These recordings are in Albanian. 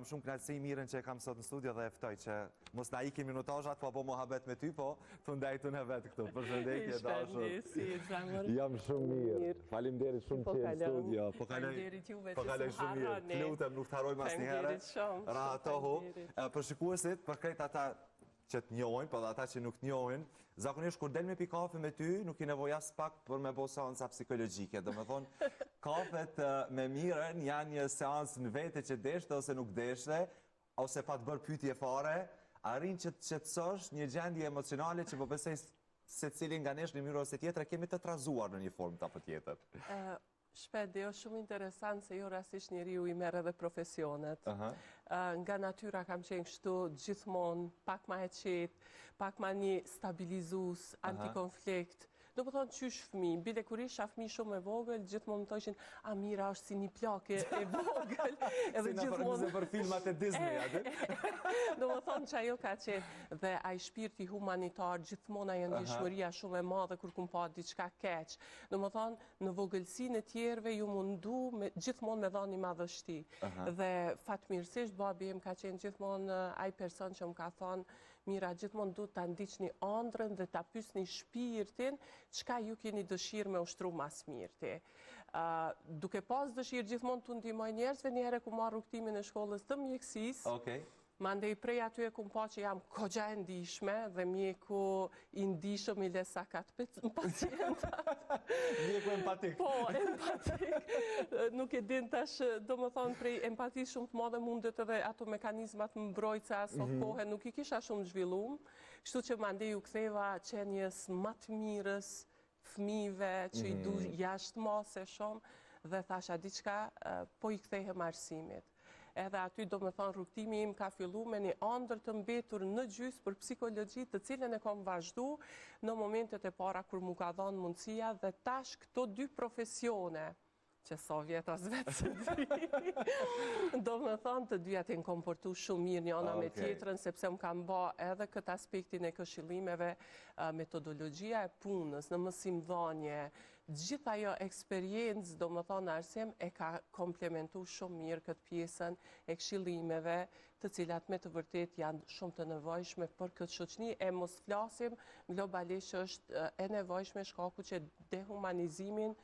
shumë kënaqësi mirën që e kam sot në studio dhe e ftoj që mos na ikim minutazhat, po mohabet me ty, po të ndajtun e vet këtu. Përshëndetje dashur. Jam shumë mirë. Faleminderit shumë që je në studio. Po kaloj shumë mirë. Lutem nuk të harrojmë asnjëherë. Rahatohu. Për shikuesit, për krejt ata që të njohin, po dhe ata që nuk të njohin, zakonisht kur del me pi kafe me ty, nuk i nevoj as pak për me bo seansa psikologjike. Do me thonë, kafet me mirën janë një seansë në vete që deshte ose nuk deshte, ose pa të bërë pyetje fare, arrin që të qetësosh një gjendje emocionale që po besoj se cilin nga nesh në mënyrë ose tjetër kemi të trazuar në një formë apo tjetër. Shpet, dhe është shumë interesant se jo rastisht njeriu i merr edhe profesionet. Nga natyra kam qenë kështu gjithmonë, pak ma e qetë, pak ma një stabilizus, antikonflikt. Do më thonë qysh fëmi, bile kur isha fëmi shumë e vogël, gjithmonë më thoshin, a mira është si një plake e vogël. Si në përgjëse për filmat e Disney, atë? Do më thonë që ajo ka qenë, dhe a i shpirti humanitar, gjithmonë ajo ndjeshmëria shumë e madhe kur kum pa diçka keq. Do më thonë, në vogëlsinë e tjerëve ju mundu gjithmonë me dhani madhështi. Dhe fatmirësisht babi im ka qenë gjithmonë ai person që më ka thonë, mira, gjithmonë du të ndiqni ëndrrën dhe ta pyesni shpirtin çka ju keni dëshirë me ushtru mas mirëti. Duke pas dëshirë gjithmonë të ndihmoj njerëzve, një herë ku marr rrugtimin e shkollës të mjekësisë. Mandej prej aty e kum pa që jam kogja e ndihshme dhe mjeku i ndihshëm i lesakat pacientat. Mjeku empatik. Po, empatik. Nuk e din tash, do më thonë, prej empatisë shumë të madhe mundet edhe ato mekanizmat mbrojtëse aso kohë nuk i kisha shumë zhvillum. Kështu që mandej u ktheva qenjes më të mirës, fëmijëve që i du jashtë mase shumë dhe thasha diçka, po i kthehem arsimit. Edhe aty do me thonë rrugtimi im ka fillu me një ëndër të mbetur në gjys për psikologji të cilën e kom vazhdu në momentet e para kur mu ka dhënë mundësia dhe tash këto dy profesione që Sovjet as vetë së di. Do me thonë të dyja të në komportu shumë mirë një ana me tjetrën, sepse më kam ba edhe këtë aspektin e këshillimeve, metodologjia e punës, në mësim dhanje, gjitha jo eksperiencë, do me thonë arsem, e ka komplementu shumë mirë këtë pjesën e këshillimeve, të cilat me të vërtet janë shumë të nevojshme për këtë shoqni, e mos flasim globalisht është e nevojshme shkaku që dehumanizimin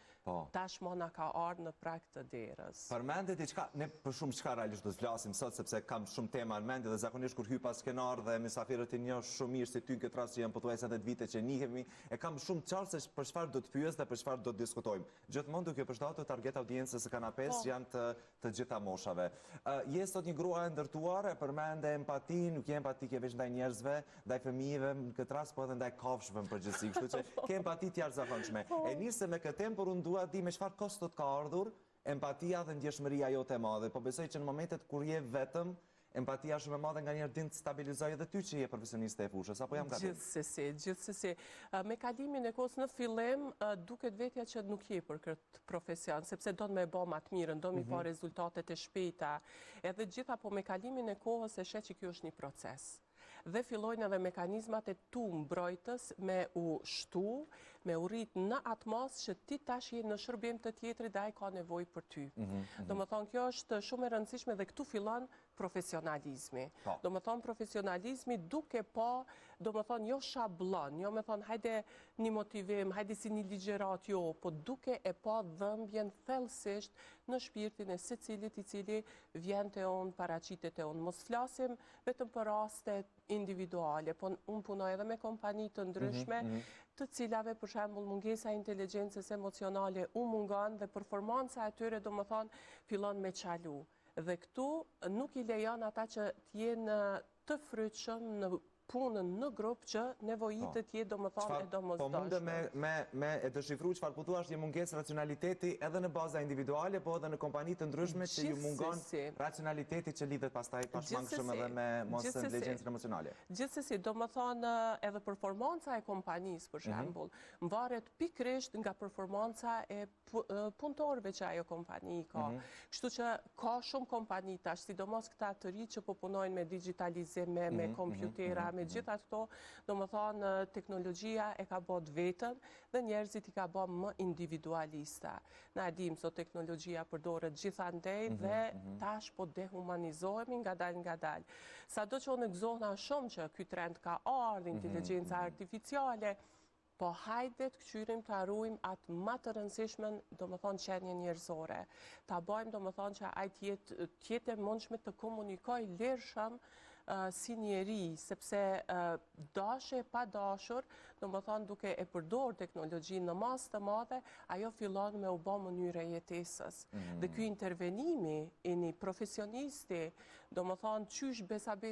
tashmona ka ardhur në prag të derës. Përmendet diçka, ne për shumë çka realisht do të flasim sot sepse kam shumë tema në mendje dhe zakonisht kur hy pas skenar dhe mysafirët e njoh shumë mirë si ty në këtë rast që janë pothuajse 10 vite që njihemi, e kam shumë qartë se për çfarë do të pyes dhe për çfarë do të diskutojmë. Gjithmonë duke përshtatur target audiencës së kanapes janë të gjitha moshave. Je sot një grua e ndërtuar, e përmende empati, nuk je empatike vetëm ndaj njerëzve, ndaj fëmijëve në këtë rast, po edhe ndaj kafshëve në përgjithësi, kështu që ke empati të jashtëzakonshme. E nisë me këtë temë, por unë dua di me çfarë kostot ka ardhur empatia dhe ndjeshmëria jote e madhe, po besoj që në momentet kur je vetëm, empatia shumë e madhe nga njerë din të stabilizoj edhe ty që je profesioniste e fushës, apo jam gabim? Gjithsesi. Me kalimin e kohës në fillim, duket vetja që nuk je për këtë profesion, sepse do të me bo matë mirën, do mi pa rezultatet e shpejta, edhe gjitha, po me kalimin e kohës e shet që kjo është një proces. Dhe fillojnë edhe mekanizmat e tu mbrojtës me u shtu, me u rrit në atmos që ti tash je në shërbim të tjetrit dhe ai ka nevojë për ty. Do më thonë, kjo është shumë e rëndësishme dhe këtu fillon profesionalizmi. Do më thonë, profesionalizmi duke pa, do më thonë, jo shablon, jo me thonë, hajde një motivim, hajde si një ligjerat, jo, po duke e pa dhëmbjen thellësisht në shpirtin e secilit i cili vjen te unë, paraqitet e unë. Mos flasim vetëm për raste individuale, po unë punoj edhe me kompani të ndryshme, të cilave për shembull mungesa inteligjencës emocionale u mungon dhe performanca e tyre do më thonë fillon me çalu. Dhe këtu nuk i lejon ata që t'jenë të frytshëm në punën në grup që nevojitet je do më thonë e do mos dashme. Po mundë me e dëshifru çfarë po thua është një mungesë racionaliteti edhe në baza individuale, po edhe në kompani të ndryshme që ju mungon racionaliteti që lidhet pastaj pashmangshëm edhe me mos inteligjencën emocionale. Gjithsesi, do më thonë edhe performanca e kompanisë, për shembull, mvaret pikërisht nga performanca e punëtorëve që ajo kompani ka. Kështu që ka shumë kompani tash, sidomos këta të ri që po punojnë me digitalizim, me kompjutera, me gjitha këto, do më thonë, teknologjia e ka bot vetën dhe njerëzit i ka bot më individualista. Na e dim, sot teknologjia përdoret gjithandej dhe tash po dehumanizohemi nga dal. Sa do që unë gëzohna shumë që ky trend ka ardhur, inteligjenca artificiale, po hajdet këqyrim të arrujmë atë më të rëndësishmen, do më thonë, qenje njerëzore. Ta bojmë, do më thonë, që ajtë tjetë e mundshme të komunikoj lirshëm si njeri, sepse dashje pa dashur, do më thonë, duke e përdor teknologjinë në mas të madhe, ajo fillon me u bë mënyre jetesës. Dhe ky intervenimi i një profesionisti, do më thonë, qysh besa dhe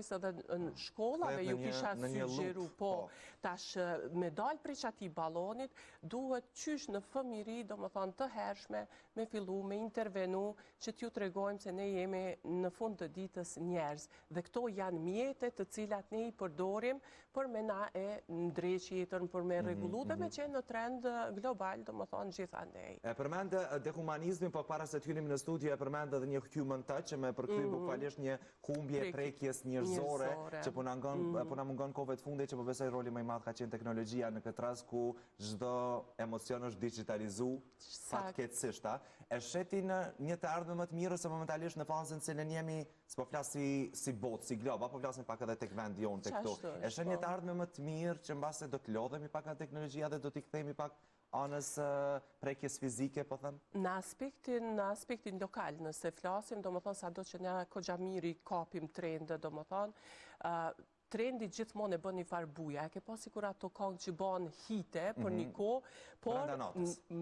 në shkollave ju kisha sugjeru, po, tash me dalë prej qati balonit, duhet qysh në fëmiri, do më thonë, të hershme, me fillu, me intervenu, që t'ju tregojmë se ne jemi në fund të ditës njerëz. Dhe këto janë mjetet të cilat ne i përdorim për me na e ndreq jetën, për me regullu dhe me qenë në trend global, do më thonë, gjithandej. E përmende dehumanizmin, po para se t'hynim në studio, e përmende dhe një human touch, që me përkthy bukvalisht një humbje prekjes njerëzore, që po na mungon kohëve të fundit, që po besoj roli më i madh ka qenë teknologjia në këtë rast ku çdo emocion është digitalizu fatkeqësisht. E sheti në një të ardhme më të mirë ose momentalisht në fazën se ne jemi, s'po flas si botë, si glob, apo flasim pak edhe tek vendi jonë tek këtu. E sheh një të ardhme më të mirë që mbase do të lodhemi pak nga teknologjia dhe do t'i kthehemi pak anës prekjes fizike, po them? Në aspektin lokal, nëse flasim, do më thonë, sa do që ne kogja miri kapim trende, do më thonë, trendi gjithmonë e bën një farë buja, e ke po sikur ato këngë që bën hite për një kohë, por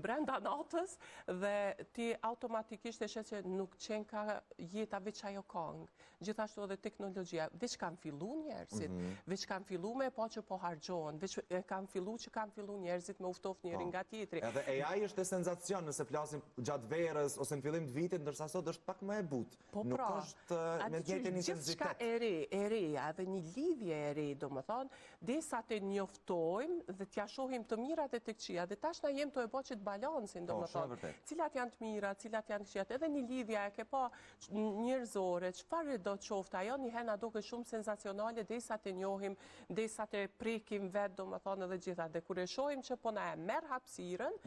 brenda natës dhe ti automatikisht e shet që nuk qenë ka jeta veç ajo këngë. Gjithashtu edhe teknologjia, veç kanë fillu njerëzit, veç kanë fillu me po që po hargjohen, veç kanë fillu që kanë fillu njerëzit me uftof njëri nga tjetri. Edhe AI është e senzacion nëse flasim gjatë verës ose në fillim të vitit, ndërsa sot është pak më e butë. Nuk është me njëjtën intensitet. E reja edhe një lidhje e re, do më thonë, desa të njoftojmë dhe t'ja shohim të mirat e të këqia, dhe tash na jem të e bo që të balansin, do më thonë, cilat janë të mirat, cilat janë të këqiat, edhe një lidhja e ke po njerëzore, çfarë do të qoftë ajo, një herë na duket shumë senzacionale, desa të njohim, desa të prekim vetë, do më thonë, edhe gjitha, dhe kur e shohim që po na e merr hapësirën,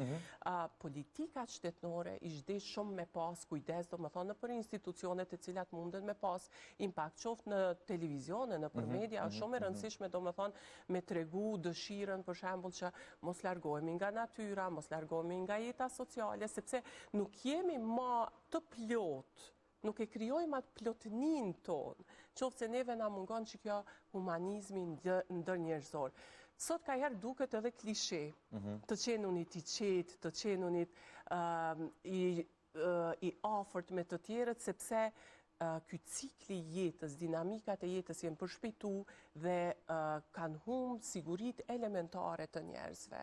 politikat shtetnore ishte shumë me pas kujdes, do më thonë, për institucionet e cilat mundet me pas impakt, qoftë në televizione, në për media, shumë e rëndësishme, do më thonë, me tregu dëshirën, për shembull, që mos largohemi nga natyra, mos largohemi nga jeta sociale, sepse nuk jemi ma të plot, nuk e krijojmë atë plotnin tonë, qoftë se neve na mungon që kjo humanizmi ndërnjerëzor. Sot ka herë duket edhe klishe, të qenunit i qetë, të qenunit i afërt me të tjerët, sepse ky cikli jetës, dinamikat e jetës jenë përshpejtu dhe kanë humbë sigurit elementare të njerëzve.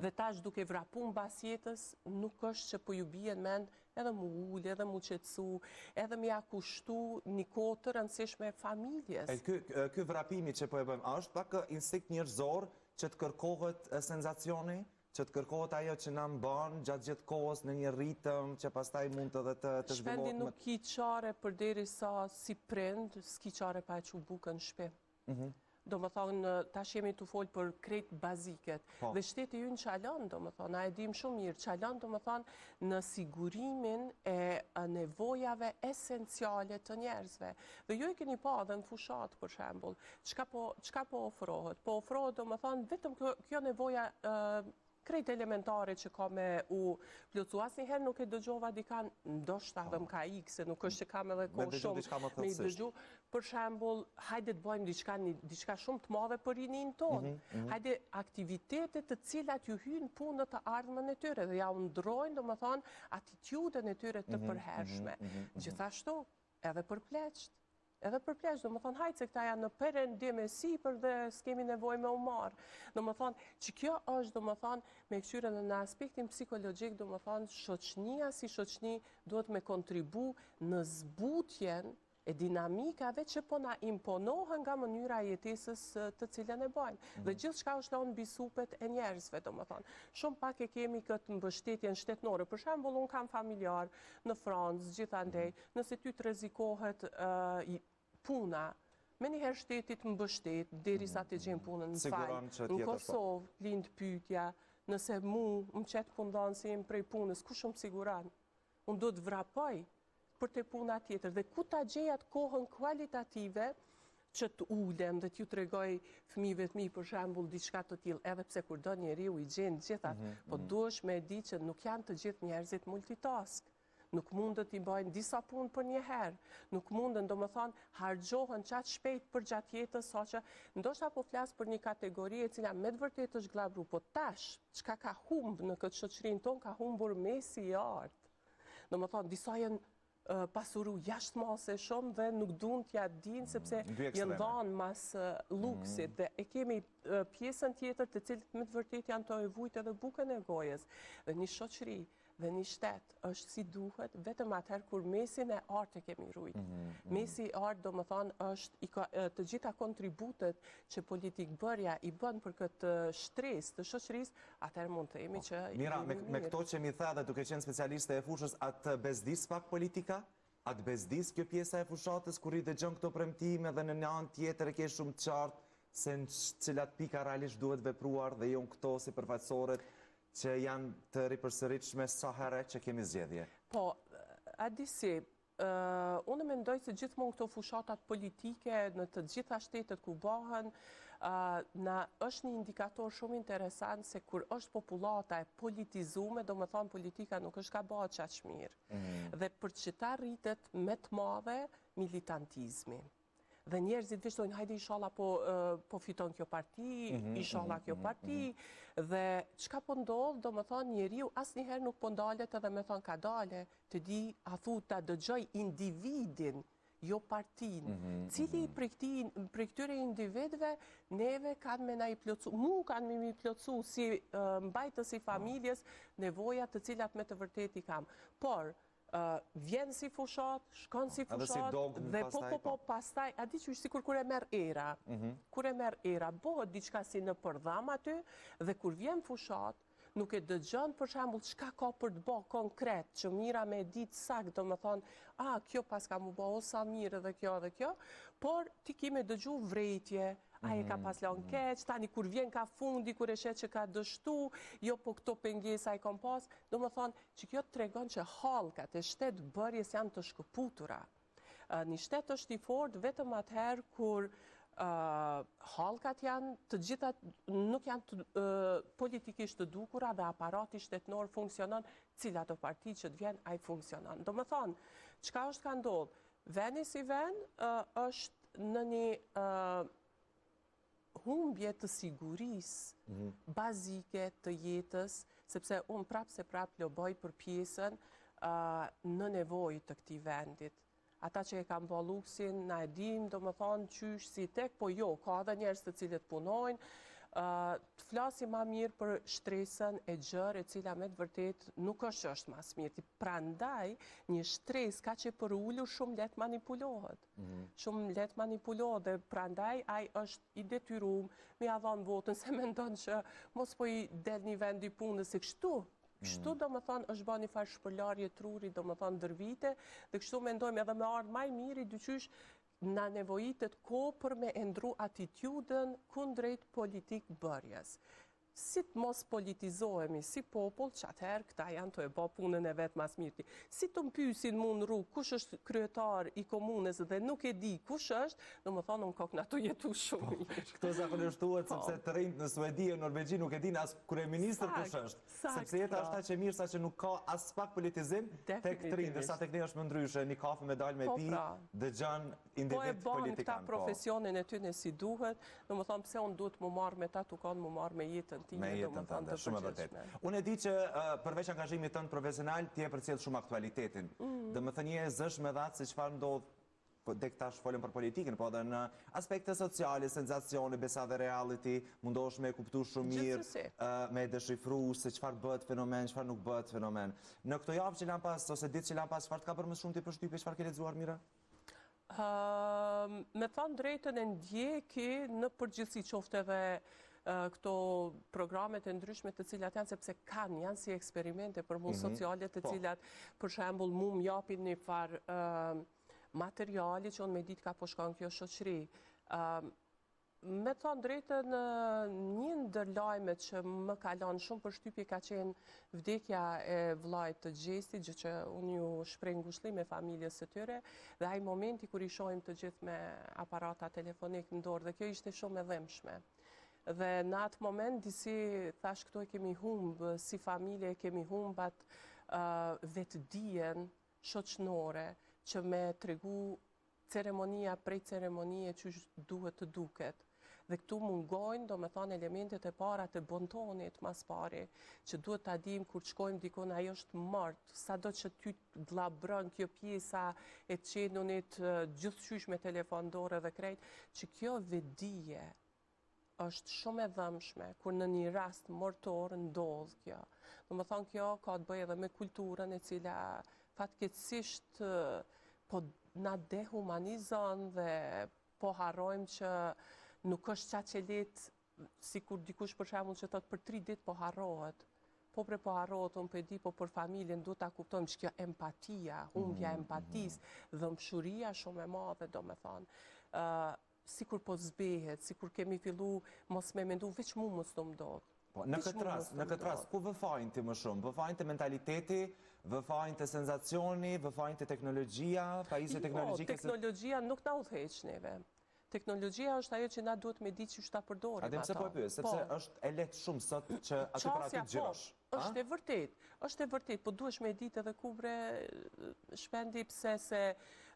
Dhe tash duke vrapun bas jetës, nuk është që po ju bien mend edhe mu ullë, edhe mu qetësu, edhe mi akushtu një kohë të rëndësishme familjes. Ky vrapimi që po e bëjmë, është pak instinkt njerëzor që të kërkohet senzacioni? Që të kërkohet ajo që na mban gjatë gjithë kohës në një ritëm që pastaj mund edhe të zhvillohet. Shpendi nuk ki qare përderisa si prind, s'ki qare pa e që bukën shpe. Do më thonë, tash jemi të folë për krejt baziket. Dhe shteti ju në qalon, do më thonë, a e dim shumë mirë, qalon, do më thonë, në sigurimin e nevojave esenciale të njerëzve. Dhe ju e keni pa dhe në fushat, për shembull, çka po ofrohet? Po ofrohet, do më thonë, vetëm kjo nevoja krejt elementare që ka me u plotësu. Asnjëherë nuk e dëgjova dikan, ndoshta dhe më ka ikë, se nuk është që kam edhe kohë shumë me i dëgju. Për shembull, hajde të bëjmë diçka shumë të madhe për rinin tonë. Hajde aktivitetet të cilat ju hynë punët të ardhmën e tyre dhe ja u ndrojnë, do më thonë, atitudën e tyre të përhershme. Gjithashtu, edhe për pleqt. Edhe për pleqt, do më thonë, hajtë se këta janë në perëndim e sipër dhe s'kemi nevojë me u marë. Do më thonë, që kjo është, do më thonë, me këshyre në aspektin psikologjik, do më thonë, shoqënia si shoqëni duhet me kontribu në zbutjen e dinamikave që po na imponohen nga mënyra e jetesës të cilën e bëjmë. Dhe gjithë shka është lanë bisupet e njerëzve, do më thonë. Shumë pak e kemi këtë mbështetjen shtetnore. Për shembull, unë kam familjar në Francë, gjithandej, nëse ty të rrezikohet puna me njëherë shtetit mbështet, derisa të gjenë punën në fajnë. Në Kosovë, lindë pyetja, nëse mu më qetë pundonë si jem prej punës, ku shumë siguran? Unë do të vrapoj për të puna tjetër. Dhe ku ta gjejat kohën kualitative që të ulem dhe t'ju të regoj fëmijëve të mi për shembull diçka të tillë, edhe pse kur do njeriu i gjen gjithat, po duhesh me di që nuk janë të gjithë njerëzit multitask. Nuk mundët t'i bëjnë disa punë për një herë, nuk mundën, do më thonë, hargjohen qatë shpejt për gjatë jetës, sa që ndoshta po flasë për një kategori e cila me të vërtet është glabru, po tash, çka ka humbë në këtë shoqërinë tonë, ka humbur mesi i artë. Do më thonë, disa janë pasuru jashtë mase shumë dhe nuk duan t'ja dinë sepse janë dhanë mas luksit dhe e kemi pjesën tjetër të cilët me të vërtet janë të evujt edhe bukën e gojës dhe një shoqëri dhe një shtet është si duhet vetëm atëherë kur mesin e artë e kemi rujt. Mesi i artë do më thonë është të gjitha kontributet që politik bërja i bën për këtë shtres të shoqërisë, atëherë mund të jemi që... Mira, me këto që mi tha dhe duke qenë specialiste e fushës, atë bezdis pak politika? Atë bezdis kjo pjesa e fushatës kur i dëgjon këto premtime dhe në një anë tjetër e ke shumë të qartë se në cilat pika realisht duhet vepruar dhe jo në këto si përfaqësorët që janë të ripërsëritshme sa herë që kemi zgjedhje? Po, a disi, unë mendoj se gjithmonë këto fushatat politike në të gjitha shtetet ku bëhen, është një indikator shumë interesant se kur është populata e politizume, do më thonë politika nuk është ka bëhet qaq mirë. Dhe për që ta rritet me të madhe militantizmi. Dhe njerëzit vishtojnë, hajde inshallah po fiton kjo parti, inshallah kjo parti, dhe çka po ndodh, do më thonë njeriu asnjëherë nuk po ndalet edhe me thonë ka dale, të di, a thu ta dëgjoj individin, jo partin. Cili prej këtyre individëve neve kanë me na i plotsu, mu kanë me mi plotsu si mbajtës i familjes nevojat të cilat me të vërtet i kam. Por, vjen si fushat, shkon si fushat, dhe po pastaj, a di që është sikur kur e merr era. Kur e merr era, bëhet diçka si në përdham aty, dhe kur vjen fushat, nuk e dëgjon për shembull çka ka për të bërë konkret, që mira me ditë sakt, do më thonë, kjo pas ka mu bë sa mirë dhe kjo, por ti ki me dëgju vrejtje, a e ka pas lanë keq, tani kur vjen ka fundi, kur e shet që ka dështu, jo po këto pengesa i kom pas, do më thonë që kjo të tregon që hallkat e shtetë bërjes janë të shkëputura. Një shtet është i fort vetëm atëherë kur hallkat janë të gjitha, nuk janë politikisht të dukura dhe aparati shtetnor funksionon, cilat të parti që të vjen, a i funksionon. Do më thonë, çka është ka ndodhë? Veni si ven është në një humbje të sigurisë bazike të jetës, sepse unë prap loboj për pjesën në nevojë të këtij vendit. Ata që e kam bë luksin, na e dim, do më thonë qysh si tek, po jo, ka dhe njerëz të cilët punojnë, të flasim ma mirë për shtresën e gjërë e cila me të vërtet nuk është mas mirë. Prandaj, një stres ka që për ullur shumë let manipulohet. Shumë let manipulohet dhe prandaj ai është i detyruar me ja dhënë votën se mendon që mos po i del një vend i punës se kështu. Kështu do më thonë është ba një farë shpërlarje truri, do më thonë dër vite, dhe kështu mendojmë edhe me ardhë maj miri, dyqysh na nevojitet ko për me endru atitudën kundrejt politik bërjes. Si të mos politizohemi si popull, që atëherë këta janë të e bo punën e vetë mas mirti. Si të mpysin mu në rrugë kush është kryetar i komunës dhe nuk e di kush është, në më thonë në kokë në të jetu shumë mirë. Këto zakonishtruhet sepse të rinjt në Suedi e Norvegji nuk e din as kryeministër kush është. Sepse jeta është ta që mirë sa që nuk ka as pak politizim, tek të rinjt, dërsa tek ne është më ndryshe, një kafe me dalë me pi, dëgjon individ politikan. Këta profesionin e tyne si duhet, në më thonë pse unë duhet më marrë me ta, tu kanë më marrë me jetën. Me jetën tënde, shumë e vërtet. Unë e di që përveç angazhimit tënd profesional, ti e përcjell shumë aktualitetin. Dhe më thënë je zësh me dhatë se çfarë ndodh, dek tash folëm për politikën, po edhe në aspekte sociale, senzacione, besa dhe reality, mundosh me kuptu shumë mirë, me deshifru se çfarë bëhet fenomen, çfarë nuk bëhet fenomen. Në këto javë që lan pas, ose ditë që lan pas, çfarë të ka bërë më shumë ti përshtypje, çfarë ke lexuar Mira? Me thënë drejtën e ndjeki në përgjithësi qofte edhe këto programet e ndryshme të cilat janë, sepse janë si eksperimente për mu sociale të cilat, për shembull, mu m'japin një farë materiali që unë me ditë ka po shkon kjo shoqëri. Me thonë drejtën, një ndër lajmet që më kalon shumë për shtypje ka qenë vdekja e vllajt të Gjesit, gjë që unë ju shpreh ngushëllim me familjes së tyre, dhe ai momenti kur i shohim të gjithë me aparata telefonik në dorë, dhe kjo ishte shumë e dhëmshme. Dhe në atë moment, disi thash këtu e kemi humbë, si familje e kemi humb atë vetëdijen shoqënore që me tregu ceremonia prej ceremonie që duhet të duket. Dhe këtu mungojnë, do me thonë, elementet e para të bontonit mas pari, që duhet të adim kur të shkojmë dikon, ajo është martë, sa do që ty dlabrën kjo pjesa e qenunit gjithqysh me telefon dore dhe krejt, që kjo vedije është shumë e dhëmshme, kur në një rast mortor ndodh kjo. Do me thonë, kjo ka të bëjë edhe me kulturën e cila fatkeqësisht po na dehumanizon dhe po harrojmë që nuk është qa që letë, si kur dikush për shembull që thotë për 3 ditë po harrohet. Po harrohet, unë për di, po për familjen du ta kuptojmë që kjo empatia, humbja empatisë, dhëmshuria shumë e madhe, do me thonë. Si kur po zbehet, si kur kemi fillu mos me mendu, veç mu mos të mdodhë. Në këtë rast, ku vëfajnë ti më shumë? Vëfajnë të mentaliteti, vëfajnë të senzacioni, vëfajnë të teknologjia, pajisje teknologjike? Teknologjia nuk na udhëheq neve. Teknologjia është ajo që na duhet me di që është ta përdorim ato. Adem se po e pyes, sepse është e lehtë shumë sot që aty për aty të gjirosh. Është e vërtet, po duhesh me ditë edhe kubre shpendi pse se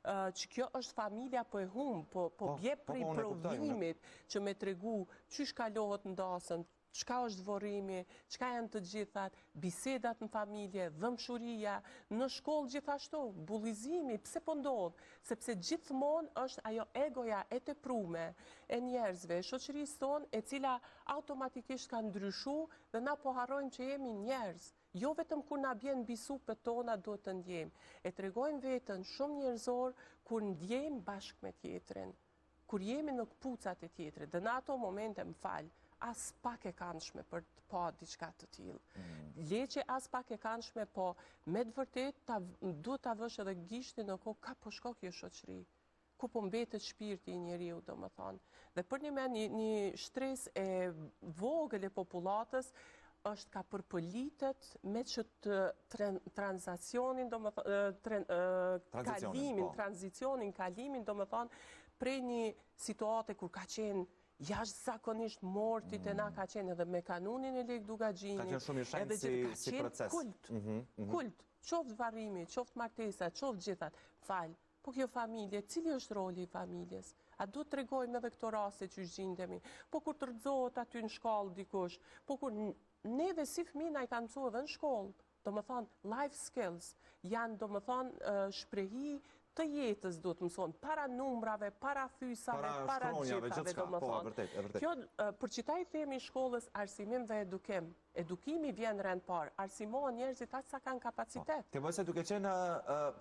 që kjo është familja po e humbë, po bje prej provimit që me tregu qysh kalohet ndasën, çka është dvorimi, çka janë të gjithat, bisedat në familje, dhëmshuria, në shkollë gjithashtu, bullizimi, pse po ndodh? Sepse gjithmonë është ajo egoja e teprume e njerëzve, shoqërisë tonë, e cila automatikisht ka ndryshu dhe na po harrojmë që jemi njerëz. Jo vetëm kur na bjen mbi supet tona duhet të ndjejmë. E tregojmë veten shumë njerëzor kur ndjejmë bashkë me tjetrin, kur jemi në kpucat e tjetrit, dhe në ato momente më fal, as pak e këndshme për të pa diçka të tillë. Leqe as pak e këndshme, po me të vërtet duhet ta vësh edhe gishtin në kokë, ka po shko kjo shoqëri, ku po mbetet shpirti i njeriu, domethënë. Dhe për një shtresë e vogël e popullatës është ka përpolitet me që të tranzicionin, kalimin, domethënë, prej një situate kur ka qenë jashtëzakonisht mortit e na ka qenë edhe me kanunin e Lek Dugaxhinit. Ka qenë shumë i shenjtë si proces. Kult, qoftë varrimi, qoftë martesa, qoftë gjithat. Fal, po kjo familje, cili është roli i familjes? A duhet të tregojmë edhe këto raste që gjindemi? Po kur të rëzohet aty në shkollë dikush, po kur neve si fëmijë na i kanë mësuar edhe në shkollë, domethënë life skills, janë domethënë shprehi të jetës duhet mëson, para numrave, para thysave, para gjithave, domethënë. Kjo, për që ta i themi shkollës arsimim dhe edukim, edukimi vjen rend parë, arsimohen njerëzit aq sa kanë kapacitet. Të vëse duke qenë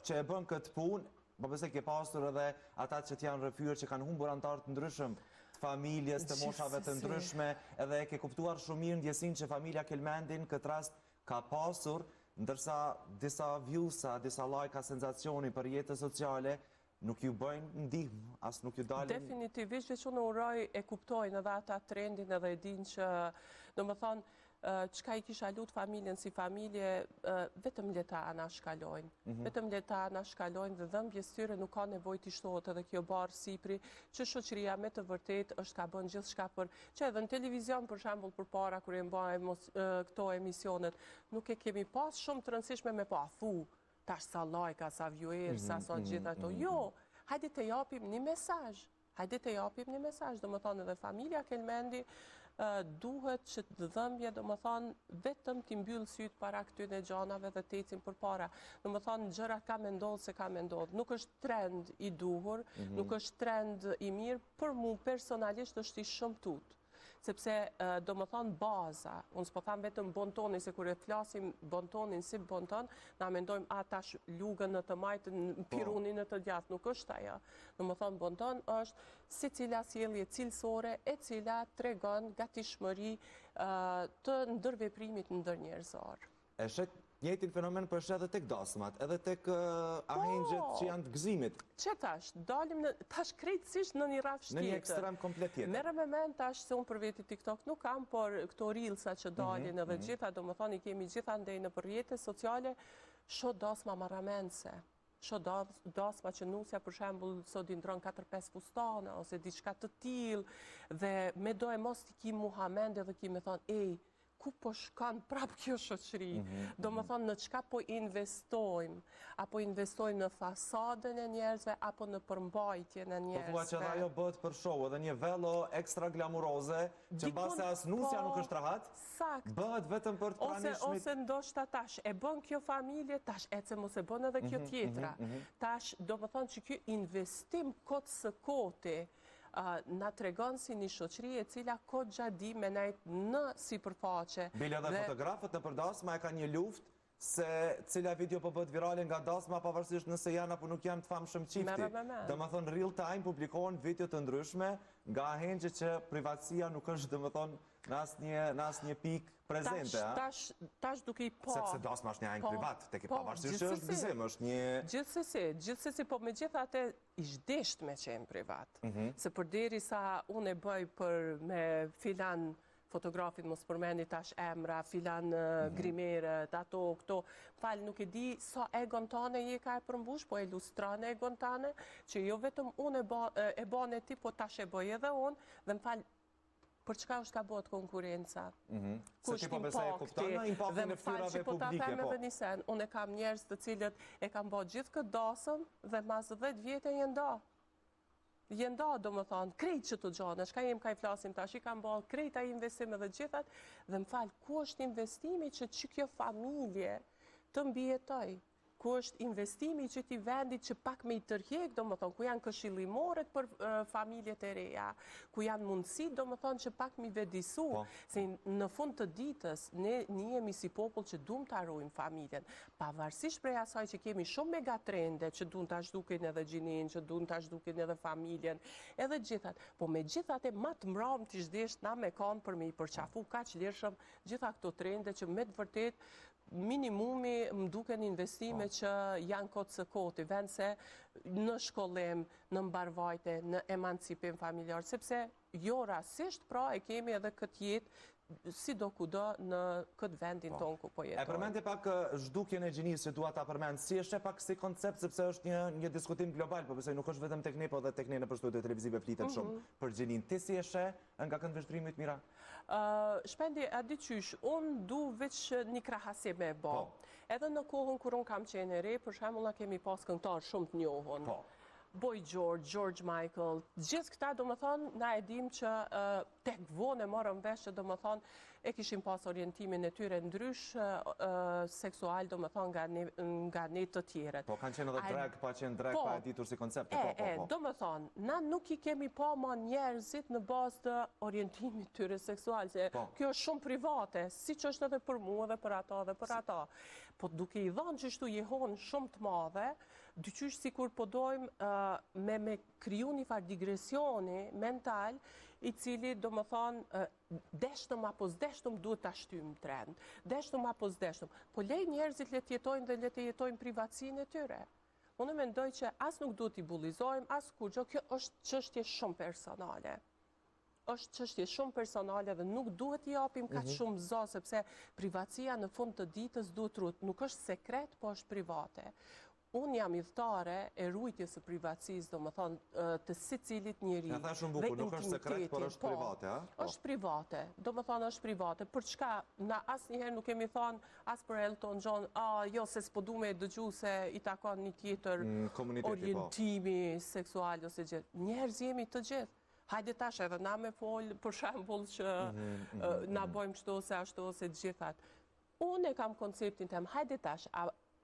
që e bën këtë punë, po pëse ke pasur edhe ata që t'janë rrëfyer që kanë humbur antar të ndryshëm, familjes, të moshave të ndryshme, edhe e ke kuptuar shumë mirë ndjesinë që familja Kelmendin këtë rast ka pasur, ndërsa disa viewsa, disa lajka senzacioni për jetës sociale nuk ju bëjnë ndihmë, as nuk ju dalin. Definitivisht, veç unë uroj e kuptojnë edhe ata trendin edhe e din që, do më thonë, qka i kisha lut familjen si familje, vetëm leta anashkalojnë. Vetëm leta anashkalojnë dhe dhëmbjes tyre nuk ka nevojë të shtohet edhe kjo barë sipri, që shoqëria me të vërtet është ka bën gjithë shka për, që edhe në televizion për shembull për para, kër e mbajmë këto emisionet, nuk e kemi pas shumë të rëndësishme me pa thu, tash sa lajka, sa viewer, sa gjitha ato. Jo, hajde të japim një mesazh. Hajde të japim një mesazh, do më thonë edhe familja Kelmendi, duhet që të dhëmbje, do më thonë, vetëm t'i mbyllë sytë para këtyne gjanave dhe t'ecim për para. Do më thonë, gjëra ka me ndodhë se ka me ndodhë. Nuk është trend i duhur, nuk është trend i mirë, për mu personalisht është i shëmtut. Sepse, do më thonë, baza, unë s'po thamë vetëm bontonin, se kur e flasim bontonin si bonton, na mendojmë atash lugën në të majtë, në pirunin në të gjatë, nuk është ajo. Do më thonë, bonton është si cila sjellje cilësore, e cila tregon gatishmëri të ndërveprimit ndër njerëzor. E shet njëjtin fenomen për edhe tek dasmat, edhe tek ahengjet që janë të gëzimit. Që tash, dalim tash krejtësisht në një rafsh tjetër. Në një ekstrem komplet tjetër. Merë me mend tash se unë për veti TikTok nuk kam, por këto reelsa që dalin edhe gjitha, do më thoni kemi gjitha ndej në përjetës sociale, sho dasma maramense. Sho dasma që nusja për shembull sot i ndron 4-5 fustana ose diçka të tillë dhe me do e mos t'i ki Muhammed edhe ki me thonë, ej, ku po shkan prap kjo shoqëri? Do më thonë në çka po investojmë? Apo investojmë në fasadën e njerëzve, apo në përmbajtjen e njerëzve? Po thua që ajo bëhet për show, edhe një velo ekstra glamuroze, që mbase as nusja nuk është rahat, bëhet vetëm për të pranishmit. Ose ndoshta tash, e bën kjo familje, tash ece mos e bën edhe kjo tjetra. Tash, do më thonë që kjo investim kotë së koti, na tregon si një shoqëri e cila kohë gjatë di me nejt në sipërfaqe. Bile dhe fotografët në përdasma e ka një luft se cila video po bëhet virale nga dasma pavarësisht nëse janë apo nuk janë të famshëm qifti. Dhe më thonë real time publikohen video të ndryshme nga ahengje që privatësia nuk është dhe më thonë në asnjë pikë prezente. Tash duke i po... Sepse dasma është një aheng privat, tek i pavarësisht që është gëzim, është një... Gjithsesi, po me gjitha atë ishdesht me qenë privat. Se përderi sa unë e bëj për me filan fotografit, mos përmeni tash emra, filan grimerët, ato, këto, falë nuk e di sa egon tane je ka e përmbush, po e lustrane egon tane, që jo vetëm unë e bane ti, po tash e bëj edhe unë, dhe më falë, për çka është ka bëhet konkurenca? Se ti po besoj e kupton në impaktin e ftyrave publike, po? Edhe një sen, unë e kam njerëz të cilët e kam bëhet gjithë këtë dasëm dhe mas 10 vjetë e jenda. Jenda, do më thonë, krejt që të gjone, shka jem ka i flasim tash, i kam bëhet krejt a investim edhe gjithat, dhe më falë, ku është investimi që kjo familje të mbjetoj? Ku është investimi që ti vendit që pak me i tërhjek, do më thonë, ku janë këshillimorët për familjet e reja, ku janë mundësit, do më thonë, që pak mi vedisu, se në fund të ditës, ne jemi si popull që duam të arrujmë familjen, pavarësisht prej asaj që kemi shumë megatrende, që duam të ashdukin edhe gjinin, që duam të ashdukin edhe familjen, edhe gjithat, po me gjithat e matë mram të ishdesht na me kanë për me i përqafu, ka që lirëshëm gjitha këto trende që me të vërtet minimumi më duken investime që janë kotë së koti, vend se në shkollim, në mbarvajte, në emancipim familjar, sepse jo rasisht, pra e kemi edhe këtë jetë, si do kudo në këtë vendin tonë ku po jetojnë. E përmend e pak zhdukjen e gjinisë që dua ta përmend, si është pak si koncept, sepse është një diskutim global, po besoj nuk është vetëm tek ne, po edhe tek ne në studiot televizive flitet shumë për gjinin. Ti si e sheh nga këndvështrimit, Mira? Shpendi, a di qysh, unë du veç një krahasje me bo. Edhe në kohën kur unë kam qenë e re, për shembull na kemi pas këngëtar shumë të njohur. Boy George, George Michael, gjithë këta do më thonë, na e dim që tek vonë e morëm vesh që do më thonë, e kishim pas orientimin e tyre ndrysh seksual, do më thonë, nga ne të tjeret. Po, kanë qenë edhe drag, pa qenë drag, pa e ditur si koncepte, do më thonë, na nuk i kemi pa ma njerëzit në bazë të orientimit tyre seksual, se kjo është shumë private, si që është edhe për mu edhe për ata dhe për ata. Po duke i dhanë që shtu jehon shumë të madhe, dyqysh si kur podojmë me kriju një farë digresioni mental, i cili do më thonë, deshtëm apo zdeshtëm duhet të ashtymë trend, deshtëm apo zdeshtëm, po lej njerëzit le tjetojnë dhe le të jetojnë privatësinë e tyre. Unë mendoj që as nuk duhet i bullizojmë, as kur gjo, kjo është çështje shumë personale. është çështje shumë personale dhe nuk duhet i japim kaq shumë zë, sepse privatësia në fund të ditës duhet rut, nuk është sekret, po është private. Unë jam idhtare e rujtjes së privatësisë, do më thonë, të sicilit njeri. Ka tha shumë bukur, nuk është sekret, por është private, a? Është private, do më thonë është private. Për çka, na asë njëherë nuk kemi thonë, asë për Elton John, jo, se s'po du me dëgju se i takon një tjetër orientimi seksual ose gjithë. Njerëz jemi të gjithë. Hajde tash edhe na me folë, për shembull që na bojmë kështu ose ashtu ose gjithat. Unë e kam konceptin tem, hajde tash,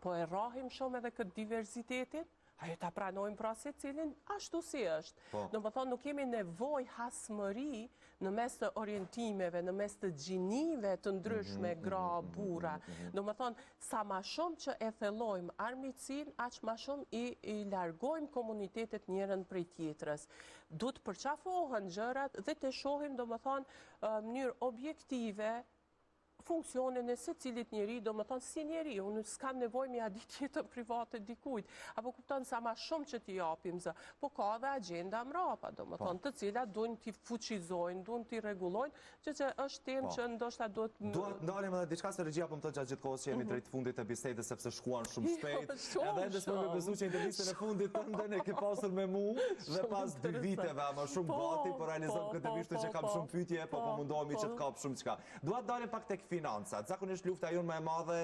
po e rrahim shumë edhe këtë diversitetin, hajde ta pranojmë pra se cilin ashtu si është. Do më thonë, nuk kemi nevoj hasmëri në mes të orientimeve, në mes të gjinive të ndryshme, gra, bura. Do më thonë, sa ma shumë që e thellojmë armiqësinë, aq ma shumë i largojmë komunitetet njërën prej tjetrës. Du të përqafohen gjërat dhe të shohim, do më thonë, mënyrë objektive, funksionin e se cilit njeri, do më thonë si njeri, unë s'kam nevoj me adit jetën private dikujt, apo kupton sa ma shumë që t'i japim zë, po ka dhe agenda mrapa, do më thonë, të cilat dujnë t'i fuqizojnë, dujnë t'i regulojnë, që është tem që ndoshta duhet... Duhet ndalim edhe diçka se regjia po më të gjatë gjithë kohës që jemi drejt fundit të bisedës sepse shkuan shumë shpejt, edhe endës më me besu që intervistën e fundit të ndën e ke pasur me mu dhe pas 2 viteve, ama shumë gati, po realizëm këtë vishtu që kam shumë pytje, po mundohemi që t'kap shumë qka. Duhet dalim pak tek financat. Zakonisht lufta jonë më e madhe,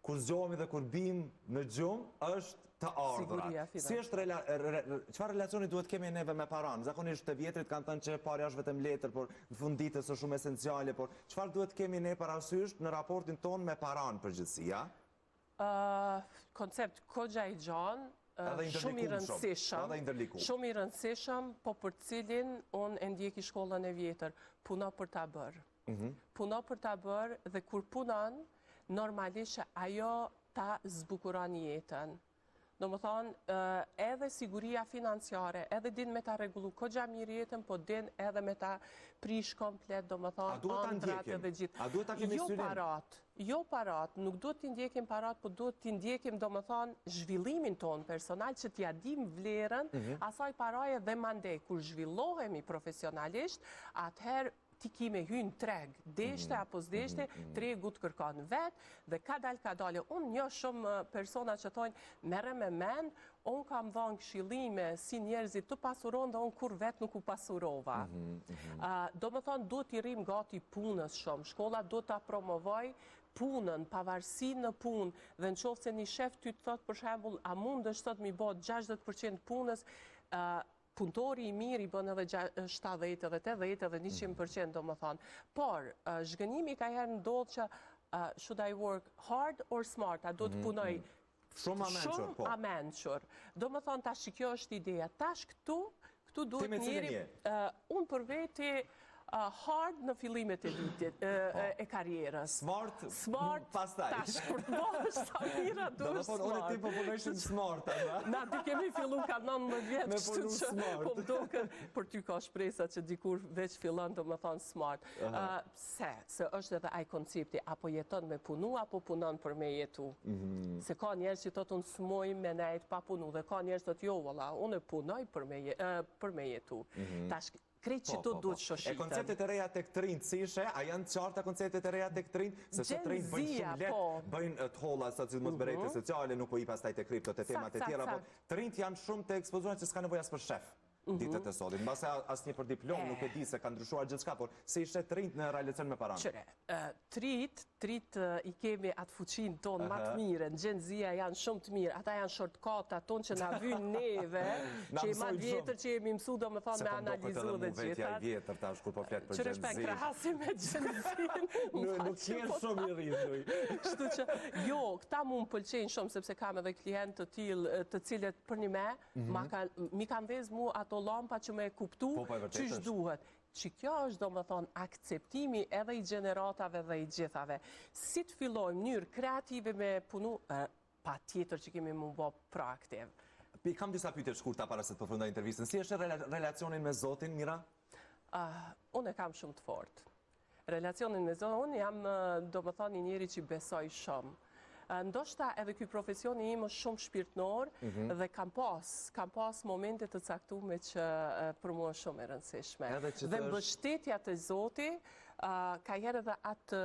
kur zgjohemi dhe kur bim në gjumë, është të ardhurat. Si është çfarë relacioni duhet kemi neve me paran? Zakonisht të vjetrit kanë thënë që parja është vetëm letër, por në fund ditës është shumë esenciale, por çfarë duhet kemi ne parasysh në raportin ton me paran përgjithësia? Koncept kogja i gjanë, shumë i rëndësishëm, po për cilin unë e ndjeki shkollën e vjetër, puna për ta bërë. Puna për ta bërë dhe kur punon, normalisht që ajo ta zbukuron jetën. Do më thonë, edhe siguria financiare, edhe din me ta regullu kogja mirë jetën, po din edhe me ta prish komplet, do më thonë, andrat edhe gjithë. A duhet ta kemi syrim? Jo parat, nuk duhet t'i ndjekim parat, po duhet t'i ndjekim, do më thonë, zhvillimin tonë personal, që t'ja dim vlerën, asaj paraje dhe mandej, kur zhvillohemi profesionalisht, atëherë ti ki me hynë treg, deshte apo s'deshte, tregu të kërkon vetë, dhe ka dalë. Unë një shumë persona që thojnë, mere me men, unë kam dhënë këshillime si njerëzit të pasuron dhe unë kur vetë nuk u pasurova. Do më thonë, duhet t'i rrim gati punës shumë, shkolla duhet t'a promovoj punën, pavarësi në punë, dhe në qoftë se një shef ty të thotë, për shembull, a mund është thotë mi bot 60% punës, punëtori i mirë i bën edhe 70, edhe 80, edhe 100%, do më thonë. Por, zhgënimi ka herë ndodhë që should I work hard or smart? A do të punoj shumë a menqër. Do më thonë, tash që kjo është ideja. Tash këtu duhet njëri, unë për veti, hard në fillimet e vitit, e karierës. Smart, pastaj. Tash, kur të bëhesh sa mira, duhet smart. Unë e ti po punojshim smart, na ti kemi fillu ka 19 vjetë, kështu që po më duke, për ty ka shpresa që dikur veç fillon të më thonë smart. Se është edhe aj koncepti, apo jeton me punu, apo punon për me jetu. Se ka njerës që të të smoj me nejt pa punu, dhe ka njerës të të jo, valla, unë e punoj për me jetu. Tash, krejt që të duhet shoshitën. E konceptet e reja tek të rinjë, si ishe? A janë qarta konceptet e reja tek të rinjë? Se të rinjë bëjnë shumë letë, bëjnë të holla, sa që mos bërejtë sociale, nuk po i pastaj të kripto, të temat e tjera, po të rinjë janë shumë të ekspozuar që s'ka nevojas për shef. Ditët e sotit. Në base asnjë për diplom, nuk e di se ka ndryshuar gjithçka, por se ishte të rinjt në relacion me paranë. Qëre, trit i kemi atë fuqin tonë më të mire, në Gjenzia janë shumë të mirë, ata janë shortcut tonë që na vynë neve, që i ma vjetër që jemi mësu, do më thonë me analizu dhe gjithat. Se po më vetja i vjetër, ta është kur po fletë për Gjenzin. Qërë shpe krahasi me Gjenzin. Nuk jenë shumë i rritë. Kështu që, jo, këta mu më pëlqenjë shumë, sepse kam edhe klientë të tillë, të cilët për një mi kanë vezë mu ato lampa që me kuptu që është duhet. Që kjo është, do më thonë, akceptimi edhe i gjeneratave dhe i gjithave. Si të fillojmë njërë kreative me punu, pa tjetër që kemi më bo proaktiv. Kam disa pyetje shkurta para se të përfundoj intervistën. Si është relacionin me Zotin, Mira? Unë e kam shumë të fortë. Relacionin me Zotin, unë jam, do më thonë, një njeri që besoj shumë. Ndoshta edhe ky profesioni im është shumë shpirtnor dhe kam pas momente të caktuara që për mua është shumë e rëndësishme. Dhe mbështetja të Zotit ka herë edhe atë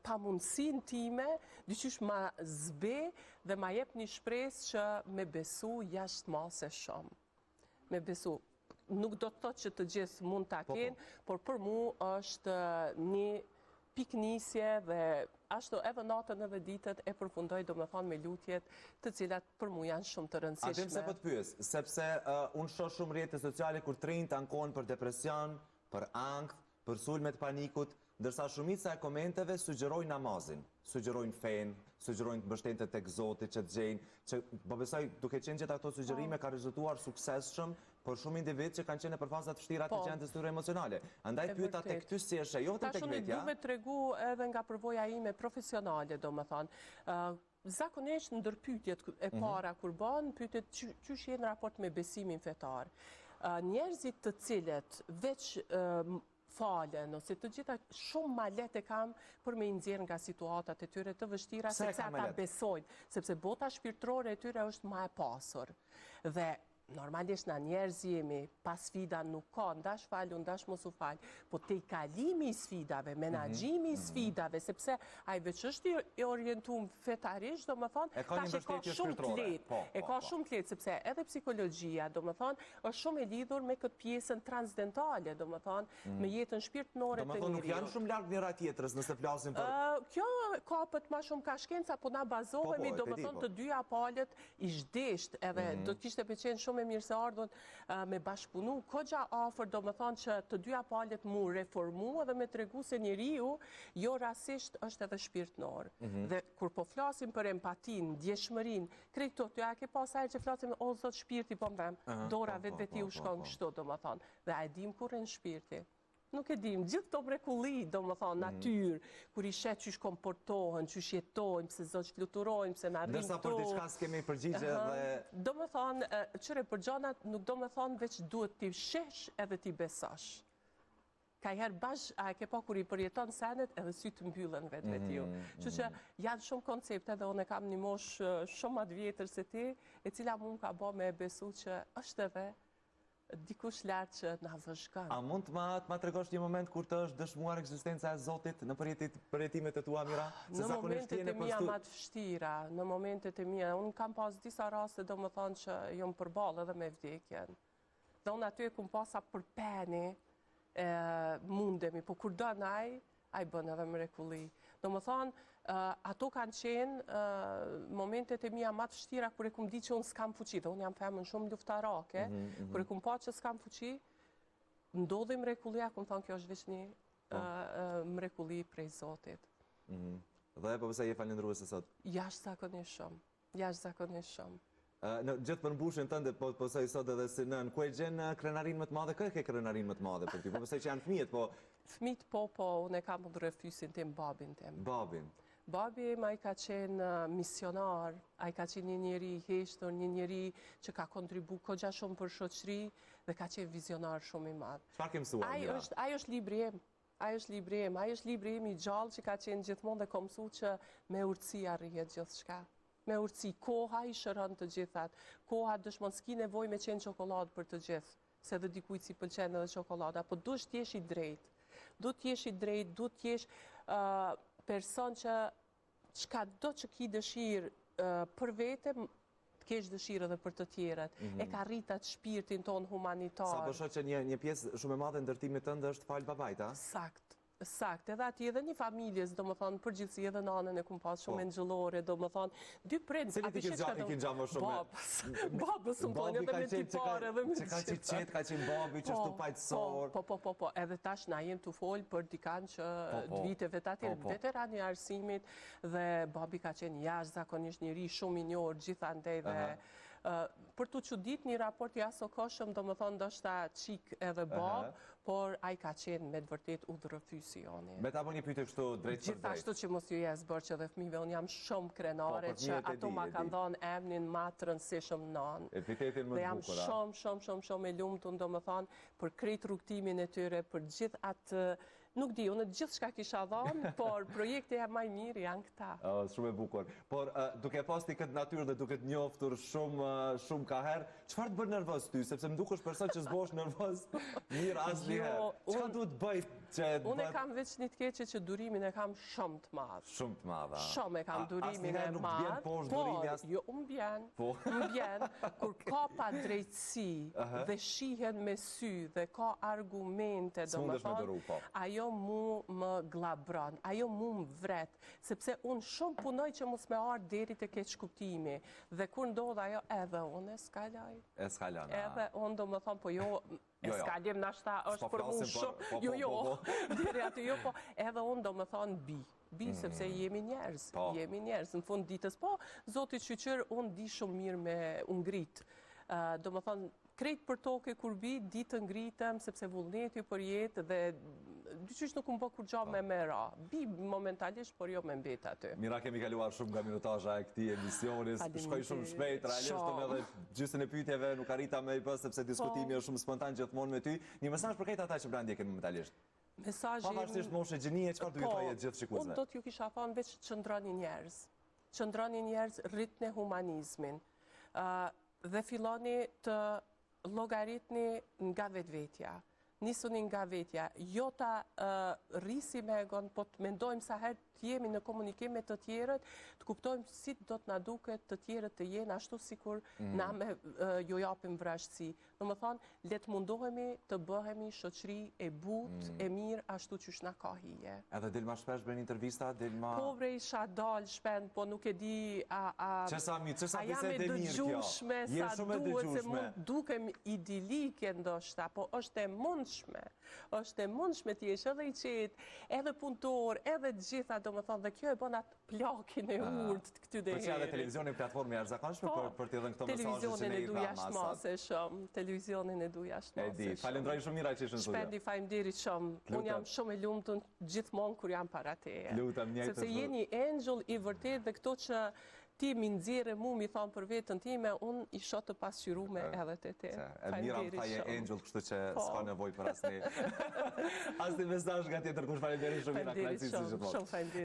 pamundësinë time, dyqysh ma zbe dhe ma jep një shpresë që me besu jashtë mase shumë. Me besu. Nuk do të thotë që të gjithë mund ta kenë, por për mua është një piknisje dhe ashtu edhe natën edhe ditët e përfundoj do me thonë me lutjet të cilat për mu janë shumë të rëndësishme. Atim se po të pyes, sepse unë shoh shumë rrjete sociale kur të rinjt ankohen për depresion, për ankth, për sulmet panikut, ndërsa shumica e komenteve sugjerojnë namazin, sugjerojnë fen, sugjerojnë mbështetjen tek Zoti që të gjejnë, që po besoj duke qenë gjithë ato sugjerime ka rezultuar suksesshëm për shumë individ që kanë qenë për faza të vështira të gjendjes tyre emocionale. Andaj pyeta tek ty si është ajo tek vetja. Tash unë tregu edhe nga përvoja ime profesionale, domethënë. Zakonisht ndër pyetjet e para kur bën, pyetjet çysh je në raport me besimin fetar. Njerëzit të cilët veç falen, ose të gjitha shumë ma lehtë e kam për me nxjerr nga situatat e tyre të vështira, sepse ata besojnë, sepse bota shpirtërore e tyre është ma e pasur. Dhe normalisht na njerëz jemi, pas sfida nuk ka, ndash falu, ndash mos u fal, po te i kalimi i sfidave, menaxhimi i sfidave, sepse ai veç është i orientuar fetarisht, domethënë, tash e ka shumë të lehtë. E ka shumë të lehtë sepse edhe psikologjia, domethënë, është shumë e lidhur me këtë pjesën transdentale, domethënë, me jetën shpirtërore të njeriut. Domethënë nuk janë shumë larg njëra tjetrës nëse flasim për kjo kapet më shumë ka shkenca, po na bazohemi domethënë të dyja palët i zhdesht, edhe do të kishte pëlqen shumë e mirë se ardhun me bashkëpunu, kogja afër do më thonë që të dyja palët mu reformu edhe me tregu se njeriu jo rasisht është edhe shpirtënor. Dhe kur po flasim për empatin, ndjeshmërin, krejt këto, të ja ke pas ajrë që flasim o zot shpirti, po më them, dora vetë u shkon kështu do më thonë, dhe a e dim kur e në shpirti. Nuk e dim, gjithë këto mrekulli, do më thonë, natyrë, kur i shet qysh komportohen, qysh jetojnë, pëse zot fluturojnë, pëse në arrim Ndërsa për diçka s'kemi përgjigje dhe... Do më thonë, qëre për gjanat, nuk do më thonë veç duhet t'i shesh edhe t'i besash. Ka herë bash, a e ke pa kur i përjeton senet, edhe sy të mbyllen vetë ju. Që që janë shumë koncepte dhe unë e kam një mosh shumë atë vjetër se ti, e cila mund ka bo me besu që është edhe dikush lartë që na vëzhgon. A mund të ma tregosh një moment kur të është dëshmuar ekzistenca e Zotit në përjetimet e tua, Mira? Në momentet e mia ma të vështira, në momentet e mia, unë kam pas disa raste do më thonë që jom përballë edhe me vdekjen. Dhe unë aty e kum pasa përpeni mundemi, po kur do naj, ai bën edhe mrekulli. Do më thonë, ato kanë qenë momentet e mia ma të vështira kur e kum di që unë s'kam fuqi, dhe unë jam femën shumë luftarake, kur e kum pa që s'kam fuqi, ndodhi mrekullia, kum thonë kjo është veç një mrekulli prej Zotit. Dhe po pëse je falendruese sot? Jashtëzakonisht shumë, jashtëzakonisht shumë. Në gjithë përmbushin tënde, po pëse sot edhe si nën, ku e gjenë krenarin më të madhe, kë e ke krenarin më të madhe për ty? Po pëse që janë fëmijët, po... Fëmijët po, unë e kam të refysin tim, babin tim. Babin? Babi im a i ka qenë misionar, a i ka qenë një njeri i heshtur, një njeri që ka kontribu kogja shumë për shoqëri dhe ka qenë vizionar shumë i madh. Çfarë ke mësuar, Mira? Ai është libri im. Ai është libri im i gjallë që ka qenë gjithmonë dhe ka mësuar që me urtësi arrihet gjithçka. Me urtësi, koha i shëron të gjithat. Koha dëshmon s'ki nevojë me qenë çokoladë për të gjithë, se dhe dikujt si pëlqen edhe çokolada, po duhet të jesh i drejtë. Duhet të jesh i drejtë, duhet të jesh person që çka do që ki dëshirë për vete, të kesh dëshirë edhe për të tjerët. E ka rritat shpirtin ton humanitar. Sa po shoh që një pjesë shumë e madhe ndërtimit tënd është fal babait, a? Sakt, edhe ati edhe një familjes, do më thonë, përgjithsi edhe nanën e kum pas shumë engjëllore, do më thonë, dy prind... Cili ti ki gjama shumë? Babës, më thonë, edhe me tipare, edhe me që ka qenë qetë, ka qenë babi, që është të pajtësor. Po, edhe tash na jem të folë për dikan që viteve të atyre, veterani arsimit, dhe babi ka qenë jashtëzakonisht njëri shumë i njohur gjithandej dhe... Për të qudit një raport jasë o koshëm, do më thonë, do shta qik edhe bab, por a i ka qenë me të vërtet udhërëfysi joni. Me ta bo një pyte kështu drejt për drejt? Gjithashtu që mos ju jesë bërë që dhe fmive, unë jam shumë krenare që ato ma kanë dhonë emnin ma të rëndësishëm nanë. Epitetin më të bukura. Dhe jam shumë e lumë të do më thonë për krejt rrugtimin e tyre, për gjithë atë... Nuk di, unë gjithë shka kisha dhonë, por projekte e maj mirë janë këta. Shumë e bukur. Por duke pas ti këtë natyrë dhe duke të njoftur shumë ka herë, qëfar të bërë nervoz ty? Sepse më duke është person që s'bosh nervoz mirë asë një herë. Qëka duhet bëjt që... Unë e kam veç një të keqe që durimin e kam shumë të madhë. Shumë të madhë, a? Shumë e kam durimin e madhë. Më bjen, kur ka pa drejtësi dhe shihen me sy dhe ka argumente, do më thonë, ajo mu më glabron, ajo mu më vret, sepse unë shumë punoj që mos me ardë deri të keq kuptimi, dhe kur ndodh ajo, edhe unë e skalaj. E skalaj, edhe unë do më thonë, po jo, e skalim nashta është për mu shumë, deri aty jo, po, edhe unë do më thonë bi, sepse jemi njerëz, në fund ditës, po, Zotit Shqyqër, unë di shumë mirë me ungrit, do më thonë, krejt për toke kur bi, ditë ngritëm, sepse vullneti për jetë dhe dyqysh nuk më bë kur gjo me mera. Bi momentalisht, por jo me mbet aty. Mira, kemi kaluar shumë nga minutazha e këtij emisionis, shkoj shumë shpejt, realisht edhe gjysën e pyetjeve nuk arrita me i bë sepse diskutimi është shumë spontan gjithmonë me ty. Një mesazh për këtë ata që pra ndjekin momentalisht. Mesazhi Pavarësisht moshës gjenie, çfarë duhet të jetë gjithë shikuesve? Unë do t'ju kisha thonë veç qëndroni njerëz. Qëndroni njerëz, rritni humanizmin. Dhe filloni të llogaritni nga vetvetja. Nisuni nga vetja. Jo ta rrisi me egon, po të mendojmë sa herë të jemi në komunikim me të tjerët, të kuptojmë si do të na duket të tjerët të jenë ashtu sikur na me jo japim vrashtësi. Domethënë, le të mundohemi të bëhemi shoqëri e butë, e mirë, ashtu që na ka hije. Edhe del ma shpesh bën intervista, del ma... Po vrej isha dal shpend, po nuk e di a jam e dëgjueshme sa duhet, se mund dukem idilike ndoshta, po është e mundshme. Është e mundshme të jesh edhe i qetë, edhe punëtor, edhe të gjitha, domethënë, dhe kjo e bën atë plakin e urtë të këtyre herë. Për që edhe televizioni platformë jashtëzakonshme për të dhënë këto mesazhe që ne i Televizionin televizionin e du jashtë mos. Falenderoj shumë mira që ishin studio. Shpendi, faleminderit shumë. Unë jam shumë e lumtur gjithmonë kur jam para teje. Lutem, njëjtë. Sepse je një angel i vërtet dhe këto që ti mi nxjerrë mu mi thon për veten time, unë i shoh të pasqyruar edhe te te. Mira tha je angel, kështu që s'ka nevojë për asnjë. Asnjë mesazh nga tjetër kush. Falenderoj shumë mira, kënaqësi gjithmonë. Shumë faleminderit.